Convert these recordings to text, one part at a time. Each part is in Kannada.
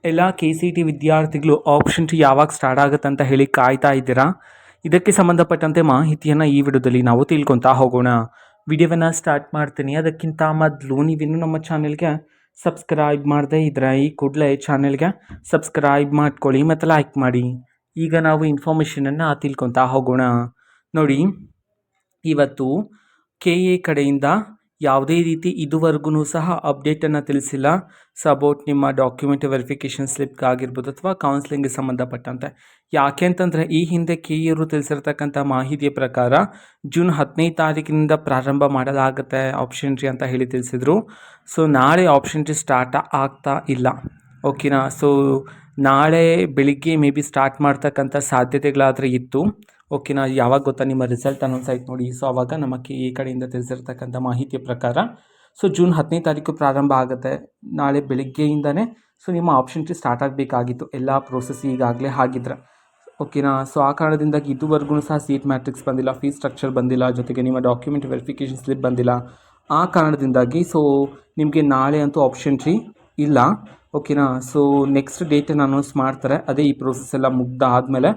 ಎಲ್ಲ KCT ವಿದ್ಯಾರ್ಥಿಗಳು ಆಪ್ಷನ್ 2 ಯಾವಾಗ ಸ್ಟಾರ್ಟ್ ಆಗುತ್ತೆ ಅಂತ ಹೇಳಿ ಕಾಯ್ತಾ ಇದ್ದೀರಾ? ಇದಕ್ಕೆ ಸಂಬಂಧಪಟ್ಟಂತೆ ಮಾಹಿತಿಯನ್ನು ಈ ವಿಡಿಯೋದಲ್ಲಿ ನಾವು ತಿಳ್ಕೊತಾ ಹೋಗೋಣ. ವಿಡಿಯೋವನ್ನು ಸ್ಟಾರ್ಟ್ ಮಾಡ್ತೀನಿ. ಅದಕ್ಕಿಂತ ಮೊದಲು ನೀವಿನ್ನೂ ನಮ್ಮ ಚಾನೆಲ್ಗೆ ಸಬ್ಸ್ಕ್ರೈಬ್ ಮಾಡದೇ ಇದ್ದರೆ ಈ ಕೂಡಲೇ ಚಾನೆಲ್ಗೆ ಸಬ್ಸ್ಕ್ರೈಬ್ ಮಾಡ್ಕೊಳ್ಳಿ ಮತ್ತು ಲೈಕ್ ಮಾಡಿ. ಈಗ ನಾವು ಇನ್ಫಾರ್ಮೇಷನನ್ನು ತಿಳ್ಕೊತಾ ಹೋಗೋಣ. ನೋಡಿ, ಇವತ್ತು KA ಕಡೆಯಿಂದ ಯಾವುದೇ ರೀತಿ ಇದುವರೆಗೂ ಸಹ ಅಪ್ಡೇಟನ್ನು ತಿಳಿಸಿಲ್ಲ. ಸೊ ಅಬೌಟ್ ನಿಮ್ಮ ಡಾಕ್ಯುಮೆಂಟ್ ವೆರಿಫಿಕೇಷನ್ ಸ್ಲಿಪ್ಗಾಗಿರ್ಬೋದು ಅಥವಾ ಕೌನ್ಸಿಲಿಂಗ್ಗೆ ಸಂಬಂಧಪಟ್ಟಂತೆ. ಯಾಕೆ ಅಂತಂದರೆ ಈ ಹಿಂದೆ KA ತಿಳಿಸಿರ್ತಕ್ಕಂಥ ಮಾಹಿತಿಯ ಪ್ರಕಾರ ಜೂನ್ 15ನೇ ತಾರೀಕಿನಿಂದ ಪ್ರಾರಂಭ ಮಾಡಲಾಗುತ್ತೆ ಆಪ್ಷನ್ 3 ಅಂತ ಹೇಳಿ ತಿಳಿಸಿದರು. ಸೊ ನಾಳೆ ಆಪ್ಷನ್ 3 ಸ್ಟಾರ್ಟ್ ಆಗ್ತಾ ಇಲ್ಲ, ಓಕೆನಾ. ಸೊ ನಾಳೆ ಬೆಳಿಗ್ಗೆ ಮೇ ಬಿ ಸ್ಟಾರ್ಟ್ ಮಾಡ್ತಕ್ಕಂಥ ಸಾಧ್ಯತೆಗಳಾದರೆ ಇತ್ತು, ಓಕೆನಾ. ಯಾವಾಗ ಗೊತ್ತಾ, ನಿಮ್ಮ ರಿಸಲ್ಟ್ ಅನೌನ್ಸ್ ಆಯ್ತು ನೋಡಿ. ಸೊ ಆವಾಗ ನಮ್ಮ KA ಕಡೆಯಿಂದ ತಿಳಿಸಿರ್ತಕ್ಕಂಥ ಮಾಹಿತಿಯ ಪ್ರಕಾರ ಸೊ ಜೂನ್ 10ನೇ ತಾರೀಕು ಪ್ರಾರಂಭ ಆಗುತ್ತೆ. ನಾಳೆ ಬೆಳಿಗ್ಗೆಯಿಂದನೇ ಸೊ ನಿಮ್ಮ ಆಪ್ಷನ್ 3 ಸ್ಟಾರ್ಟ್ ಆಗಬೇಕಾಗಿತ್ತು, ಎಲ್ಲ ಪ್ರೋಸೆಸ್ ಈಗಾಗಲೇ ಆಗಿದ್ರೆ, ಓಕೆನಾ. ಸೊ ಆ ಕಾರಣದಿಂದಾಗಿ ಇದುವರೆಗೂ ಸಹ ಸೀಟ್ ಮ್ಯಾಟ್ರಿಕ್ಸ್ ಬಂದಿಲ್ಲ, ಫೀಸ್ ಸ್ಟ್ರಕ್ಚರ್ ಬಂದಿಲ್ಲ, ಜೊತೆಗೆ ನಿಮ್ಮ ಡಾಕ್ಯುಮೆಂಟ್ ವೆರಿಫಿಕೇಷನ್ ಸ್ಲಿಪ್ ಬಂದಿಲ್ಲ. ಆ ಕಾರಣದಿಂದಾಗಿ ಸೊ ನಿಮಗೆ ನಾಳೆ ಅಂತೂ ಆಪ್ಷನ್ 3 ಇಲ್ಲ, ಓಕೆನಾ. ಸೊ ನೆಕ್ಸ್ಟ್ ಡೇಟನ್ನು ಅನೌನ್ಸ್ ಮಾಡ್ತಾರೆ. ಅದೇ ಈ ಪ್ರೋಸೆಸ್ ಎಲ್ಲ ಮುಗ್ದಾದಮೇಲೆ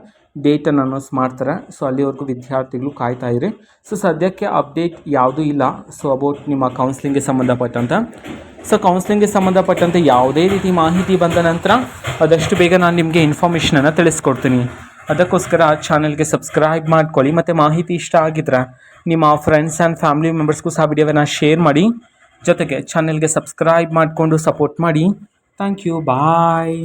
ಡೇಟನ್ನು ಅನೌನ್ಸ್ ಮಾಡ್ತಾರೆ. ಸೊ ಅಲ್ಲಿವರೆಗೂ ವಿದ್ಯಾರ್ಥಿಗಳು ಕಾಯ್ತಾ ಇರಿ. ಸೊ ಸದ್ಯಕ್ಕೆ ಅಪ್ಡೇಟ್ ಯಾವುದೂ ಇಲ್ಲ. ಸೊ ಅಬೌಟ್ ನಿಮ್ಮ ಕೌನ್ಸಿಲಿಂಗ್ಗೆ ಸಂಬಂಧಪಟ್ಟಂತೆ, ಸೊ ಕೌನ್ಸಿಲಿಂಗ್ಗೆ ಸಂಬಂಧಪಟ್ಟಂತೆ ಯಾವುದೇ ರೀತಿ ಮಾಹಿತಿ ಬಂದ ನಂತರ ಆದಷ್ಟು ಬೇಗ ನಾನು ನಿಮಗೆ ಇನ್ಫಾರ್ಮೇಷನನ್ನು ತಿಳಿಸ್ಕೊಡ್ತೀನಿ. ಅದಕ್ಕೋಸ್ಕರ ಚಾನಲ್ಗೆ ಸಬ್ಸ್ಕ್ರೈಬ್ ಮಾಡ್ಕೊಳ್ಳಿ ಮತ್ತು ಮಾಹಿತಿ ಇಷ್ಟ ಆಗಿದ್ರೆ ನಿಮ್ಮ ಫ್ರೆಂಡ್ಸ್ ಆ್ಯಂಡ್ ಫ್ಯಾಮಿಲಿ ಮೆಂಬರ್ಸ್ಗೂ ಸಹ ವಿಡಿಯೋವನ್ನು ಶೇರ್ ಮಾಡಿ. ಜೊತೆಗೆ ಚಾನಲ್ಗೆ ಸಬ್ಸ್ಕ್ರೈಬ್ ಮಾಡಿಕೊಂಡು ಸಪೋರ್ಟ್ ಮಾಡಿ. Thank you, bye.